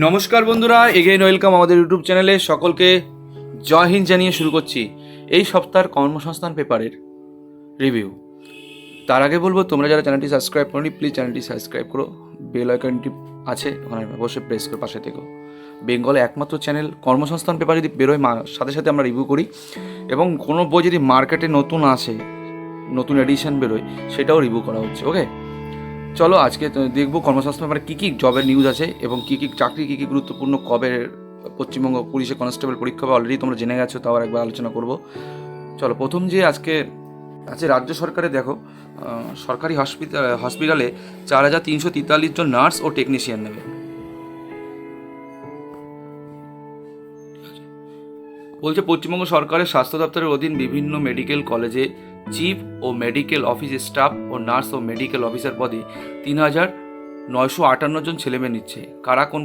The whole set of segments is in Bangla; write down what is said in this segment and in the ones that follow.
নমস্কার বন্ধুরা, এগেইন ওয়েলকাম আমাদের ইউটিউব চ্যানেলে। সকলকে জয় হিন্দ জানিয়ে শুরু করছি এই সপ্তাহের কর্মসংস্থান পেপারের রিভিউ। তার আগে বলবো, তোমরা যারা চ্যানেলটি সাবস্ক্রাইব করোনি প্লিজ চ্যানেলটি সাবস্ক্রাইব করো, বেল আইকনটি আছে ওখানে অবশ্যই প্রেস করে পাশে থেকো। বেঙ্গলে একমাত্র চ্যানেল, কর্মসংস্থান পেপার যদি বেরোয় সাথে সাথে আমরা রিভিউ করি, এবং কোনো বই যদি মার্কেটে নতুন আসে, নতুন এডিশন বেরোয়, সেটাও রিভিউ করা হচ্ছে। ওকে, চলো আজকে দেখবো কর্মসংস্থান ব্যাপারে কী কী জবের নিউজ আছে এবং কী কী চাকরি, কী কী গুরুত্বপূর্ণ, কবে পশ্চিমবঙ্গ পুলিশে কনস্টেবল পরীক্ষা হবে, অলরেডি তোমরা জেনে গেছো, তাও একবার আলোচনা করব। চলো, প্রথম যে আজকে আছে রাজ্য সরকারে, দেখো সরকারি হসপিটালে 4,343 জন নার্স ও টেকনিশিয়ান নেবে। বলছে পশ্চিমবঙ্গ সরকারের স্বাস্থ্য দপ্তরের অধীন বিভিন্ন মেডিকেল কলেজে চিফ ও মেডিকেল অফিস স্টাফ ও নার্স ও মেডিকেল অফিসার পদে 3,958 জন ছেলেমেয়ে নিচ্ছে। কারা কোন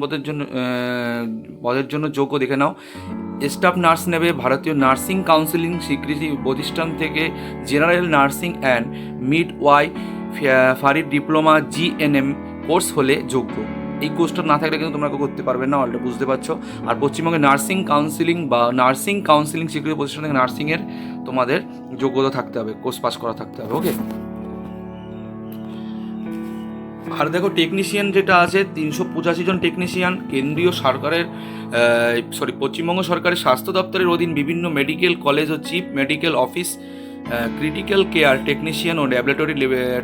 পদের জন্য যোগ্য দেখে নাও। স্টাফ নার্স নেবে ভারতীয় নার্সিং কাউন্সিলিং স্বীকৃতি প্রতিষ্ঠান থেকে জেনারেল নার্সিং অ্যান্ড মিড ফারির ডিপ্লোমা GNM কোর্স হলে যোগ্য। এই কোর্সটা না থাকলে কিন্তু তোমরা করতে পারবে না, অলরেডি বুঝতে পারছো। আর পশ্চিমবঙ্গে নার্সিং কাউন্সিলিং স্বীকৃতি প্রতিষ্ঠান থেকে নার্সিংয়ের তোমাদের যোগ্যতা থাকতে হবে, কোর্স পাস করা থাকতে হবে। ওকে, আর দেখো টেকনিশিয়ান যেটা আছে 385 জন টেকনিশিয়ান কেন্দ্রীয় সরকারের পশ্চিমবঙ্গ সরকারের স্বাস্থ্য দপ্তরের অধীন বিভিন্ন মেডিকেল কলেজ ও chief medical office critical care technician ও ল্যাবরেটরি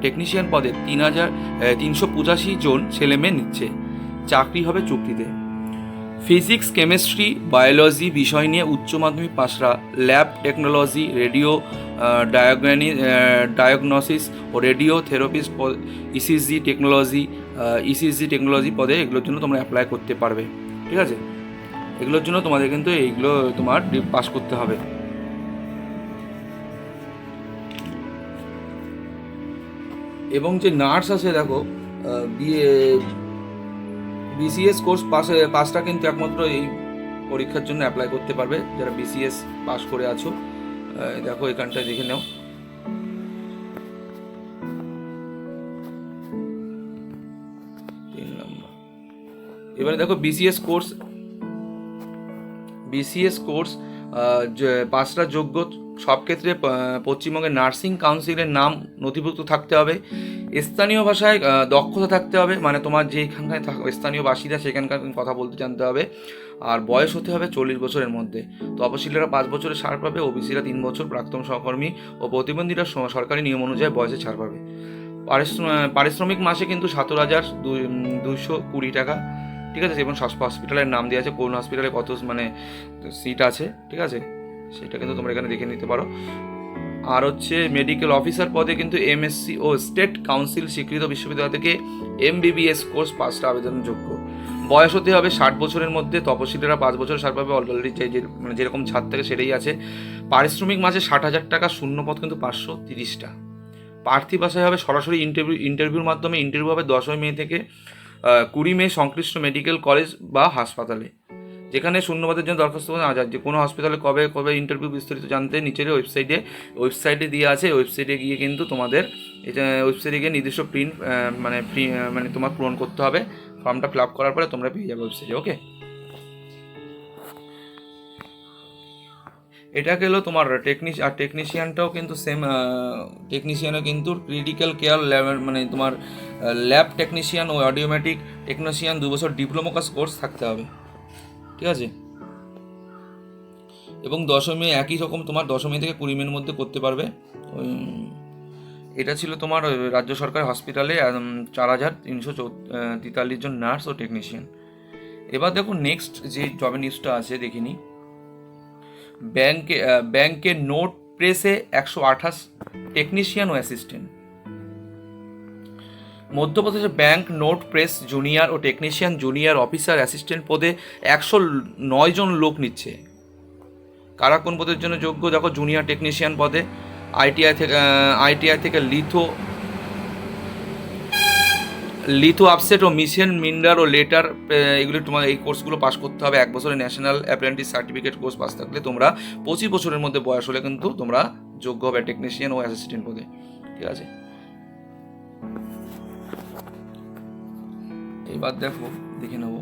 টেকনিশিয়ান পদে 385 জন ছেলেমেয়ে নিচ্ছে। চাকরি হবে চুক্তিতে। ফিজিক্স, কেমিস্ট্রি, বায়োলজি বিষয় নিয়ে উচ্চ মাধ্যমিক পাশরা ল্যাব টেকনোলজি, রেডিও ডায়াগনোসিস ও রেডিও থেরাপিস্ট ইসিজি টেকনোলজি পদে এগুলোর জন্য তোমরা অ্যাপ্লাই করতে পারবে। ঠিক আছে, এগুলোর জন্য তোমাদের কিন্তু এইগুলো তোমার পাস করতে হবে। এবং যে নার্স আছে, দেখো BCS কোর্স পাসটা কিন্তু একমাত্র এই পরীক্ষার জন্য অ্যাপ্লাই করতে পারবে যারা BCS পাস করে আছো। দেখো এখানটায় দেখে নাও। এবারে দেখো BCS কোর্স পাসটা যোগ্য। সব ক্ষেত্রে পশ্চিমবঙ্গের নার্সিং কাউন্সিলের নাম নথিভুক্ত থাকতে হবে। স্থানীয় ভাষায় দক্ষতা থাকতে হবে, মানে তোমার যেখানকায় স্থানীয় বাসিন্দা সেখানকার কথা বলতে জানতে হবে। আর বয়স হতে হবে 40 বছরের মধ্যে। তপশিলীরা 5 বছরের ছাড় পাবে, ওবিসিরা 3 বছর, প্রাক্তন সহকর্মী ও প্রতিবন্ধীরা সরকারি নিয়ম অনুযায়ী বয়সে ছাড় পাবে। পারিশ্রমিক মাসে কিন্তু 17,220 টাকা। ঠিক আছে, এবং হসপিটালের নাম দেওয়া আছে, কোন হসপিটালে কত সিট আছে। ঠিক আছে, সেটা কিন্তু তোমরা এখানে দেখে নিতে পারো। আর হচ্ছে মেডিকেল অফিসার পদে কিন্তু MSc ও স্টেট কাউন্সিল স্বীকৃত বিশ্ববিদ্যালয় থেকে MBBS কোর্স পাসটা আবেদনযোগ্য। বয়স হতে হবে 60 বছরের মধ্যে। তপশিলীরা 5 বছর ছাড় পাবে, অলরেডি যেরকম ছাড় থাকে সেটাই আছে। পারিশ্রমিক মাসে 60,000 টাকা, শূন্য পদ কিন্তু 530টা। প্রার্থী বাছাই হবে সরাসরি ইন্টারভিউর মাধ্যমে। ইন্টারভিউ হবে 10 মে থেকে 20 মে সংশ্লিষ্ট মেডিকেল কলেজ বা হাসপাতালে। যেখানে শূন্যপদের জন্য দরখাস্ত যে কোনো হসপিটালে কবে ইন্টারভিউ বিস্তারিত জানতে নিচের ওয়েবসাইটে দিয়ে আছে। ওয়েবসাইটে গিয়ে কিন্তু তোমাদের ওয়েবসাইটে গিয়ে নির্দিষ্ট মানে তোমার পূরণ করতে হবে। ফর্মটা ফিল আপ করার পরে তোমরা পেয়ে যাবে ওয়েবসাইটে। ওকে, এটা গেলো তোমার টেকনিশিয়ানটাও কিন্তু সেম। টেকনিশিয়ানও কিন্তু ক্রিটিক্যাল কেয়ার মানে তোমার ল্যাব টেকনিশিয়ান ও অডিওমেটিক টেকনিশিয়ান 2 বছর ডিপ্লোমা কোর্স থাকতে হবে। ঠিক আছে, এবং 10 মে একই রকম তোমার 10 মে থেকে 20 মের মধ্যে করতে পারবে। এটা ছিল তোমার রাজ্য সরকার হসপিটালে 4,343 জন নার্স ও টেকনিশিয়ান। এবার দেখো নেক্সট যে জবের নিউজটা আছে দেখিনি। ব্যাংকে নোট প্রেসে 128 টেকনিশিয়ান ও অ্যাসিস্ট্যান্ট। মধ্যপ্রদেশে ব্যাংক নোট প্রেস জুনিয়র ও টেকনিশিয়ান, জুনিয়র অফিসার, অ্যাসিস্ট্যান্ট পদে 109 জন লোক নিচ্ছে। কারা কোন পদের জন্য যোগ্য? দেখো, জুনিয়র টেকনিশিয়ান পদে আইটিআই থেকে লিথো আপসেট ও মিশন মিন্ডার ও লেটার, এগুলি তোমার এই কোর্সগুলো পাস করতে হবে। 1 বছরের national apprentice certificate course pass থাকলে তোমরা 25 বছরের মধ্যে বয়স হলে কিন্তু তোমরা যোগ্য হবে টেকনিশিয়ান ও অ্যাসিস্ট্যান্ট পদে। ঠিক আছে, এবার দেখে নেব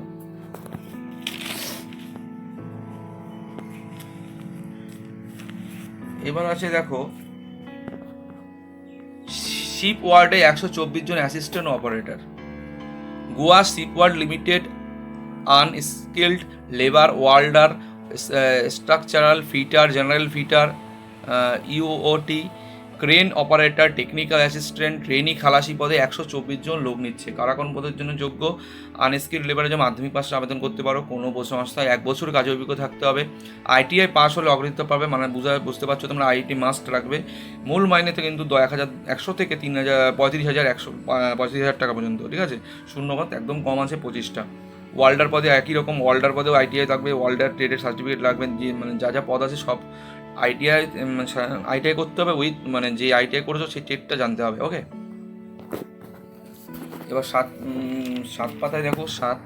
এবার আছে দেখো শিপ ওয়ার্ডে 124 জন assistant operator. Goa shipyard limited unskilled labour welder, structural fitter, general fitter, UOT, crane operator, technical assistant, trainee, খালাসি পদে 124 জন লোক নিচ্ছে। কারা কোন পদের জন্য যোগ্য? আনস্কিল্ড লেবারের জন্য মাধ্যমিক পাশে আবেদন করতে পারো। কোনো সংস্থায় 1 বছর কাজের অভিজ্ঞতা থাকতে হবে। আইটিআই পাস হলে অগ্রাধিত্ব পাবে, মানে বুঝতে পারছো তোমরা, আইটি মাস্ট রাখবে। মূল মাইনেতে কিন্তু 1,100 থেকে 35,000 টাকা পর্যন্ত, ঠিক আছে। শূন্যপদ একদম কম আছে 25টা। ওয়ার্ল্ডার পদে একই রকম, ওয়ার্ল্ডার পদেও আইটিআই থাকবে, ওয়ার্ল্ডার ট্রেডের সার্টিফিকেট লাগবে। যে মানে যা পদ আছে সব আইটিআই করতে হবে, উইথ মানে যে আইটিআই করেছো সেই ট্রেডটা জানতে হবে। ওকে, এবার সাত পাতায় দেখো, সাত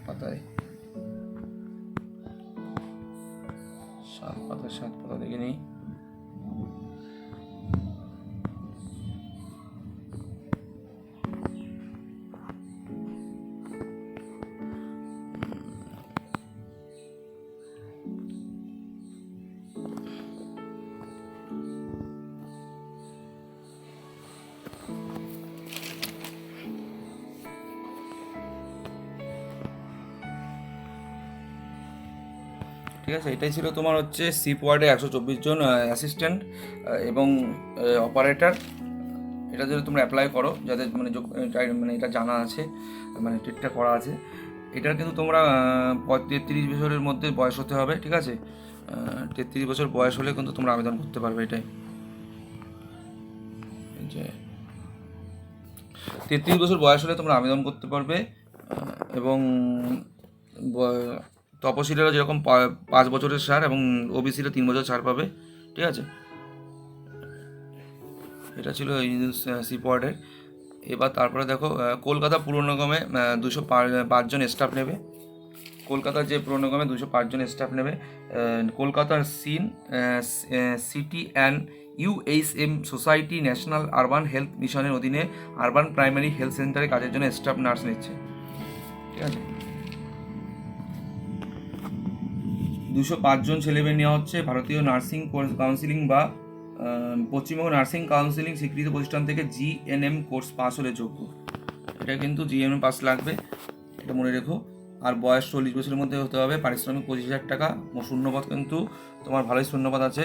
পাতায় দেখে নিই। ঠিক আছে, এটাই ছিল তোমার হচ্ছে শিপ ওয়ার্ডে 124 জন অ্যাসিস্ট্যান্ট এবং অপারেটর। এটা যদি তোমরা অ্যাপ্লাই করো, যাদের মানে মানে এটা জানা আছে, মানে ট্রেডটা করা আছে, এটার কিন্তু তোমরা 33 বছরের মধ্যে বয়স হতে হবে, ঠিক আছে। 33 বছর বয়স হলে কিন্তু তোমরা আবেদন করতে পারবে। এটাই যে 33 বছর বয়স হলে তোমরা আবেদন করতে পারবে। এবং তপশিলীরা যেরকম 5 বছরের ছাড় এবং ওবিসিরা 3 বছর ছাড় পাবে, ঠিক আছে। এটা ছিল শিপ ওয়ার্ডের। এবার তারপরে দেখো কলকাতা পুর নিগমে 205 জন স্টাফ নেবে। কলকাতার যে পুর নিগমে 205 জন স্টাফ নেবে। কলকাতার city and UHM society national urban health মিশনের অধীনে আরবান প্রাইমারি হেলথ সেন্টারে কাজের জন্য স্টাফ নার্স নিচ্ছে, ঠিক আছে। 205 জন ছেলেমেয়ে নেওয়া হচ্ছে ভারতীয় নার্সিং কাউন্সিলিং বা পশ্চিমবঙ্গ নার্সিং কাউন্সিলিং স্বীকৃত প্রতিষ্ঠান থেকে জিএনএম কোর্স পাস হলে যোগ্য। এটা কিন্তু জিএনএম পাস লাগবে, এটা মনে রেখো। আর বয়স 40 বছরের মধ্যে হতে হবে। পারিশ্রমিক 25,000 টাকা। শূন্যপদ কিন্তু তোমার ভালোই শূন্যপদ আছে।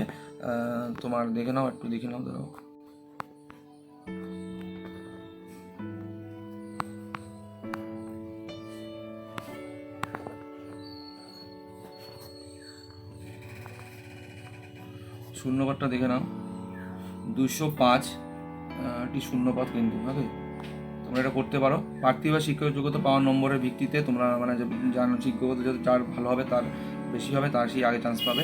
তোমার দেখে নাও, একটু দেখে নাও, ধরো শূন্যপদটা দেখে নাও। 205টি শূন্যপদ কিন্তু, ওকে। তোমরা এটা করতে পারো। প্রার্থী বা শিক্ষক যোগ্যতা পাওয়ার নম্বরের ভিত্তিতে তোমরা মানে জানো শিক্ষকতা যার ভালো হবে, তার বেশি হবে, তার সেই আগে চান্স পাবে।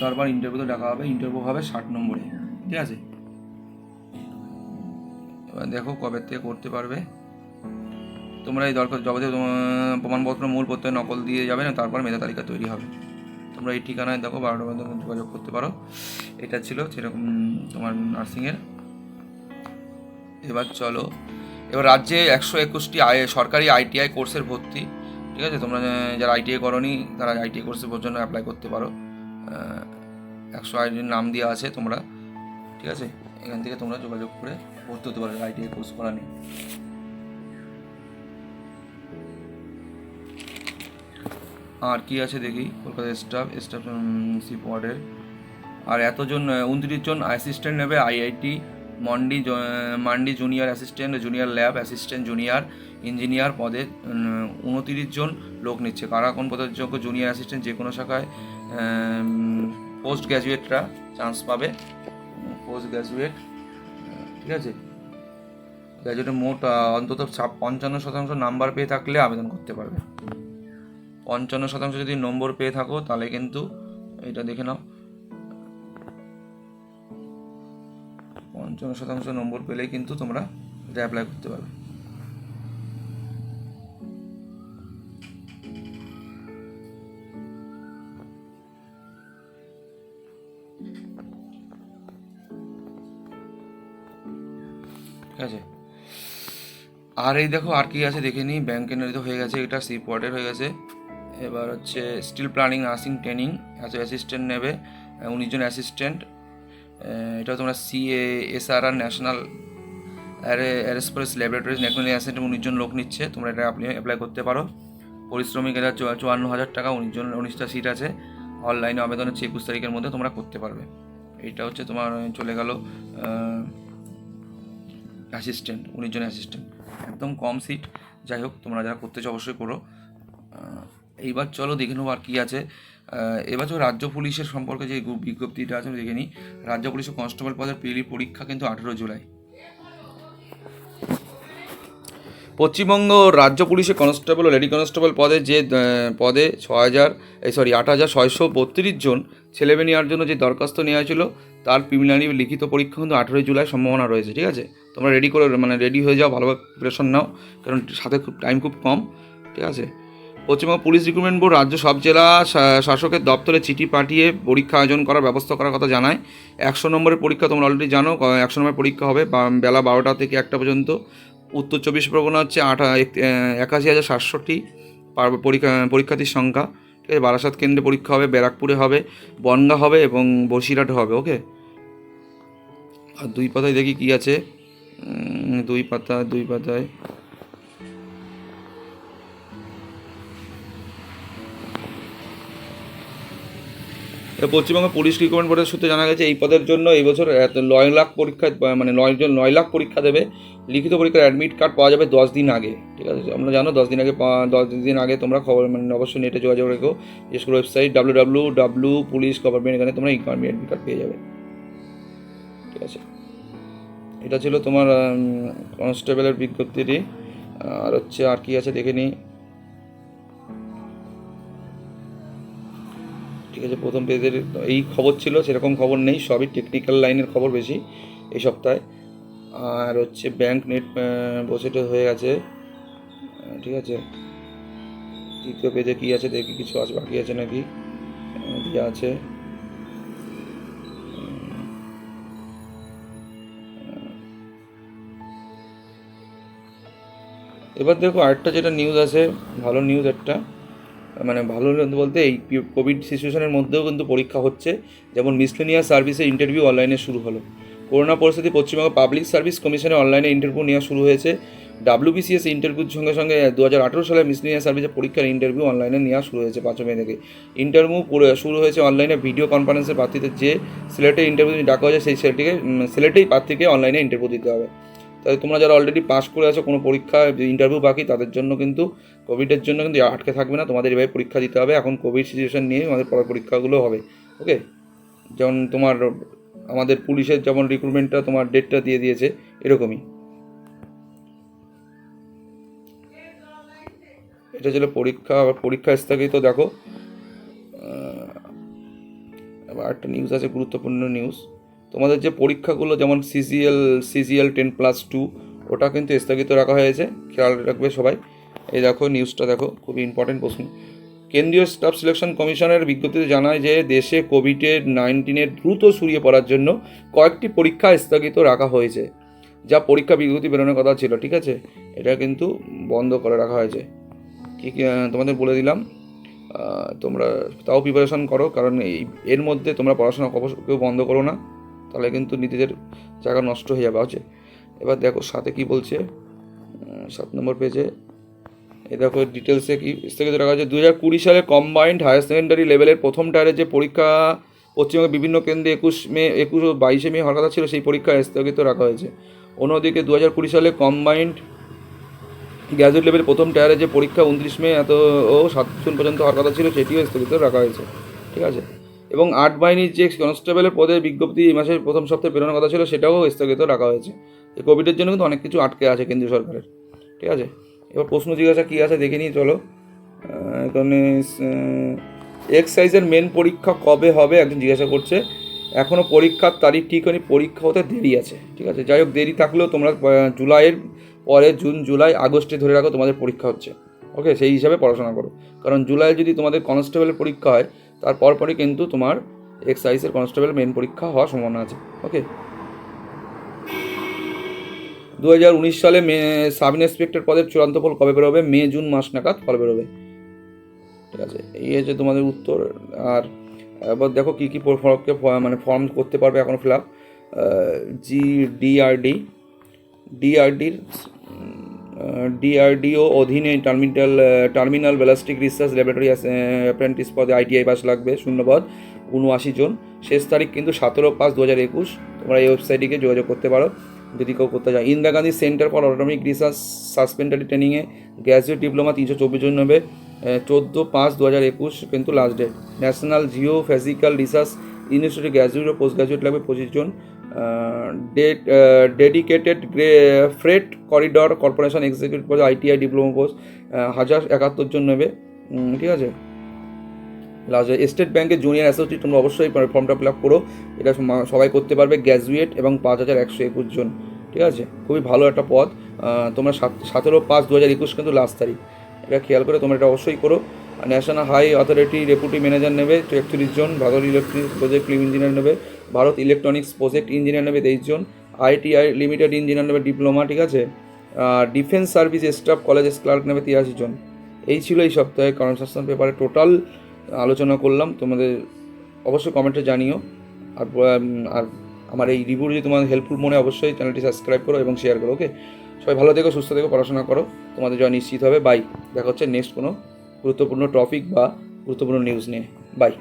তারপর ইন্টারভিউতে ডাকা হবে, ইন্টারভিউ হবে 60 নম্বরে, ঠিক আছে। এবার দেখো কবে থেকে করতে পারবে তোমরা। এই দরকার যাবতীয় প্রমাণপত্র মূল প্রত্যয় নকল দিয়ে যাবে না, তারপর মেধা তালিকা তৈরি হবে। তোমরা এই ঠিকানায় দেখো 12টার মধ্যে যোগাযোগ করতে পারো। এটা ছিল সেরকম তোমার নার্সিংয়ের। এবার চলো, এবার রাজ্যে 121টি সরকারি আইটিআই কোর্সের ভর্তি, ঠিক আছে। তোমরা যারা আইটিআই করোনি তারা আইটিআই কোর্সের জন্য অ্যাপ্লাই করতে পারো। 100 নাম দেওয়া আছে তোমরা, ঠিক আছে। এখান থেকে তোমরা যোগাযোগ করে ভর্তি হতে পারো আইটিআই কোর্স করা নিয়ে। আর কি আছে দেখি, কলকাতা স্টাফ শিপ ওয়ার্ডের। আর এতজন 29 জন অ্যাসিস্ট্যান্ট নেবে IIT mandi junior assistant, junior lab assistant, junior engineer পদে 29 জন লোক নিচ্ছে। কারা কোন পদের যোগ্য? জুনিয়র অ্যাসিস্ট্যান্ট যে কোনো শাখায় পোস্ট গ্র্যাজুয়েটরা চান্স পাবে। পোস্ট গ্র্যাজুয়েট, ঠিক আছে। গ্র্যাজুয়েটে মোট অন্তত 55% নাম্বার পেয়ে থাকলে আবেদন করতে পারবে। 55% যদি নম্বর পেয়ে থাকো তাহলে কিন্তু এটা দেখে নাও, 55% নম্বর পেলেই কিন্তু তোমরা এটা অ্যাপ্লাই করতে পারবে। ঠিক আছে, আর এই দেখো আর কি আছে দেখে নিই। ব্যাংক কেনারি হয়ে গেছে, এটা সি পটের হয়ে গেছে। এবার হচ্ছে steel planning nursing training assistant নেবে, 19 জন অ্যাসিস্ট্যান্ট। এটা তোমরা CASRR national aerospace laboratories national assistant 19 জন লোক নিচ্ছে, তোমরা এটা অ্যাপ্লাই করতে পারো। পরিশ্রমিক এটা 54,000 টাকা, 19টা সিট আছে। অনলাইনে আবেদন হচ্ছে 21 তারিখের মধ্যে তোমরা করতে পারবে। এইটা হচ্ছে তোমার চলে গেল অ্যাসিস্ট্যান্ট, 19 জন অ্যাসিস্ট্যান্ট, একদম কম সিট। যাই হোক, তোমরা যারা করতে চাও অবশ্যই করো। এইবার চলো দেখে নেবো আর কী আছে। এবার চলো রাজ্য পুলিশের সম্পর্কে যে বিজ্ঞপ্তিটা আছে দেখে নিই। রাজ্য পুলিশের কনস্টেবল পদের প্রিলি পরীক্ষা কিন্তু 18 জুলাই। পশ্চিমবঙ্গ রাজ্য পুলিশের কনস্টেবল ও লেডি কনস্টেবল পদে যে পদে 8,632 জন ছেলেমেয়ে নেওয়ার জন্য যে দরখাস্ত নেওয়া হয়েছিল, তার প্রিলিমিনারি লিখিত পরীক্ষা কিন্তু 18 জুলাই সম্ভাবনা রয়েছে। ঠিক আছে, তোমরা রেডি করে রেডি হয়ে যাও, ভালোভাবে প্রিপারেশন নাও, কারণ সাথে টাইম খুব কম। ঠিক আছে, পশ্চিমবঙ্গ পুলিশ রিক্রুটমেন্ট বোর্ড রাজ্য সব জেলা শাসকের দপ্তরে চিঠি পাঠিয়ে পরীক্ষা আয়োজন করার ব্যবস্থা করার কথা জানায়। 100 নম্বরের পরীক্ষা তোমরা অলরেডি জানো, 100 নম্বরের পরীক্ষা হবে বেলা 12টা থেকে 1টা পর্যন্ত। উত্তর 24 পরগনা হচ্ছে 81,760টি পরীক্ষার্থীর সংখ্যা। ঠিক আছে, বারাসাত কেন্দ্রে পরীক্ষা হবে, ব্যারাকপুরে হবে, বনগাঁ হবে এবং বসিরহাটে হবে। ওকে, আর 2 পাতায় দেখি কি আছে। 2 পাতায় পশ্চিমবঙ্গ পুলিশ রিক্রুটমেন্ট বোর্ডের সূত্রে জানা গেছে, এই পদের জন্য এই বছর 9 লাখ পরীক্ষা, মানে 9 লাখ পরীক্ষা দেবে। লিখিত পরীক্ষার অ্যাডমিট কার্ড পাওয়া যাবে 10 দিন আগে। ঠিক আছে, আমরা জানো 10 দিন আগে, 10 দিন আগে তোমরা খবর অবশ্যই নেটে যোগাযোগ রেখো। বিশেষ করে ওয়েবসাইট www.police.gov, এখানে তোমরা অ্যাডমিট কার্ড পেয়ে যাবে। ঠিক আছে, এটা ছিল তোমার কনস্টেবলের বিজ্ঞপ্তিটি। আর হচ্ছে আর কি আছে দেখে নিই। ঠিক আছে, প্রথম পেজের এই খবর ছিল, সেরকম খবর নেই, সবই টেকনিক্যাল লাইনের খবর বেশি এই সপ্তাহে। আর হচ্ছে ব্যাংক নেট বসেটা হয়ে গেছে। ঠিক আছে, দ্বিতীয় পেজে কী আছে দেখি, কিছু আছে বাকি আছে নাকি, দিয়ে আছে। এবার দেখো আরেকটা যেটা নিউজ আছে, ভালো নিউজ একটা, মানে ভালো বলতে এই কোভিড সিচুয়েশনের মধ্যেও কিন্তু পরীক্ষা হচ্ছে। যেমন মিসলেনিয়াস সার্ভিসের ইন্টারভিউ অনলাইনে শুরু হলো। করোনা পরিস্থিতি পশ্চিমবঙ্গ পাবলিক সার্ভিস কমিশনে অনলাইনে ইন্টারভিউ নেওয়া শুরু হয়েছে। WBCS ইন্টারভিউর সঙ্গে সঙ্গে 2018 সালে মিসলেনিয়াস সার্ভিসের পরীক্ষার ইন্টারভিউ অনলাইনে নেওয়া শুরু হয়েছে 5 মে থেকে। ইন্টারভিউ শুরু হয়েছে অনলাইনে ভিডিও কনফারেন্সের প্রার্থীদের যে সিলেটে ইন্টারভিউ ডাকা হয়েছে, সেই সিলেটেই প্রার্থীকে অনলাইনে ইন্টারভিউ দিতে হবে। তাই তোমরা যারা অলরেডি পাস করে আছো, কোনো পরীক্ষা ইন্টারভিউ বাকি, তাদের জন্য কিন্তু কোভিডের জন্য কিন্তু আটকে থাকবে না, তোমাদের এভাবে পরীক্ষা দিতে হবে। এখন কোভিড সিচুয়েশন নিয়ে আমাদের পরের পরীক্ষাগুলো হবে। ওকে, যেমন তোমার আমাদের পুলিশের যেমন রিক্রুটমেন্টটা তোমার ডেটটা দিয়ে দিয়েছে, এরকমই। এটা ছিল পরীক্ষা। আবার পরীক্ষা স্থগিত দেখো। আবার একটা নিউজ আছে, গুরুত্বপূর্ণ নিউজ। তোমাদের যে পরীক্ষাগুলো যেমন CGL 10+2, ওটা কিন্তু স্থগিত রাখা হয়েছে, খেয়াল রাখবে সবাই। এই দেখো নিউজটা দেখো, খুবই ইম্পর্টেন্ট প্রশ্ন। কেন্দ্রীয় স্টাফ সিলেকশন কমিশনের বিজ্ঞপ্তিতে জানায় যে দেশে কোভিড-19 দ্রুত ছড়িয়ে পড়ার জন্য কয়েকটি পরীক্ষা স্থগিত রাখা হয়েছে। যা পরীক্ষা বিজ্ঞপ্তি বেরোনোর কথা ছিল, ঠিক আছে, এটা কিন্তু বন্ধ করে রাখা হয়েছে। কি তোমাদের বলে দিলাম, তোমরা তাও প্রিপারেশন করো, কারণ এর মধ্যে তোমরা পড়াশোনা কেউ বন্ধ করো না, তাহলে কিন্তু নিজেদের জায়গা নষ্ট হয়ে যাবে। আছে, এবার দেখো সাথে কি বলছে, 7 নম্বর পেজে এই দেখো ডিটেলসে কি স্থগিত রাখা হয়েছে। 2020 সালে কম্বাইন্ড হায়ার সেকেন্ডারি লেভেলের প্রথম টায়ারের যে পরীক্ষা পশ্চিমবঙ্গের বিভিন্ন কেন্দ্রে 21 ও 22 মে হওয়ার কথা ছিল, সেই পরীক্ষা স্থগিত রাখা হয়েছে। অন্যদিকে 2020 সালে কম্বাইন্ড গ্র্যাজুয়েট লেভেল প্রথম টায়ারের যে পরীক্ষা 29 মে ও 7 জুন পর্যন্ত হওয়ার কথা ছিল, সেটিও স্থগিত রাখা হয়েছে। ঠিক আছে, এবং 8 বাহিনীর যে কনস্টেবলের পদের বিজ্ঞপ্তি এই মাসের প্রথম সপ্তাহে বেরোনোর কথা ছিল, সেটাও স্থগিত রাখা হয়েছে। এই কোভিডের জন্য কিন্তু অনেক কিছু আটকে আছে কেন্দ্রীয় সরকারের। ঠিক আছে, এবার প্রশ্ন জিজ্ঞাসা কী আছে দেখে নিই, চলো। এখানে এক্সাইজের মেন পরীক্ষা কবে হবে একজন জিজ্ঞাসা করছে। এখনও পরীক্ষার তারিখ ঠিক হয়নি, পরীক্ষা হতে দেরি আছে। ঠিক আছে, যাই হোক দেরি থাকলেও তোমরা জুলাইয়ের পরে জুন জুলাই আগস্টে ধরে রাখো তোমাদের পরীক্ষা হচ্ছে। ওকে, সেই হিসাবে পড়াশোনা করো, কারণ জুলাইয়ে যদি তোমাদের কনস্টেবলের পরীক্ষা হয়, তার পরপরই কিন্তু তোমার এক্সাইজের কনস্টেবল মেন পরীক্ষা হওয়ার সম্ভাবনা আছে। ওকে, 2019 সালে সাব ইন্সপেক্টর পদের চূড়ান্ত ফল কবে বেরোবে? মে জুন মাস নাগাদ ফল বেরোবে। ঠিক আছে, এই হচ্ছে তোমাদের উত্তর। আর এবার দেখো কী কী মানে ফর্ম করতে পারবে এখন ফিল আপ। ডিআরডিও অধীনে terminal ballistic research laboratory apprentice পদে আইটিআই পাস লাগবে, শূন্যপদ 79 জন। শেষ তারিখ কিন্তু 17/5/2021। তোমরা এই ওয়েবসাইটে যোগাযোগ করতে পারো যদি কেউ করতে চায়। Indira Gandhi centre for atomic research সাসপেন্ডারি ট্রেনিংয়ে গ্র্যাজুয়েট ডিপ্লোমা 324 জন নেবে, 14/5/2021 কিন্তু last date. National geophysical research ইনস্টিটিউটে গ্র্যাজুয়েট ও পোস্ট গ্র্যাজুয়েট লাগবে 25 জন। Dedicated freight corridor corporation executive post ITI diploma post 1071 জন নেবে। ঠিক আছে, লাস্ট স্টেট ব্যাঙ্কের জুনিয়র অ্যাসোসিয়েট তোমরা অবশ্যই ফর্মটা ফিল আপ করো, এটা সবাই করতে পারবে, গ্র্যাজুয়েট এবং 5121 জন। ঠিক আছে, খুবই ভালো একটা পদ। তোমরা 17/5/2021 কিন্তু লাস্ট তারিখ, এটা খেয়াল করে তোমরা এটা অবশ্যই করো। National high authority deputy manager নেবে 31 জন, ভারত ইলেকট্রনিক্স প্রজেক্ট ইঞ্জিনিয়ার নেবে, ভারত ইলেকট্রনিক্স প্রজেক্ট ইঞ্জিনিয়ার নেবে 23 জন, আইটিআই লিমিটেড ইঞ্জিনিয়ার নেবে ডিপ্লোমা। ঠিক আছে, defence service staff colleges clerk নেবে 83 জন। এই ছিল এই সপ্তাহে কনভারসেশন পেপারে টোটাল আলোচনা করলাম। তোমাদের অবশ্যই কমেন্টে জানিও। আর আর আমার এই রিভিউ যদি তোমাদের হেল্পফুল মনে অবশ্যই চ্যানেলটি সাবস্ক্রাইব করো এবং শেয়ার করো। ওকে, সবাই ভালো থেকো, সুস্থ থেকো, পড়াশোনা করো, তোমাদের জয় নিশ্চিত হবে। বাই, দেখা হচ্ছে নেক্সট কোনো গুরুত্বপূর্ণ টপিক বা গুরুত্বপূর্ণ নিউজ নিয়ে। বাই।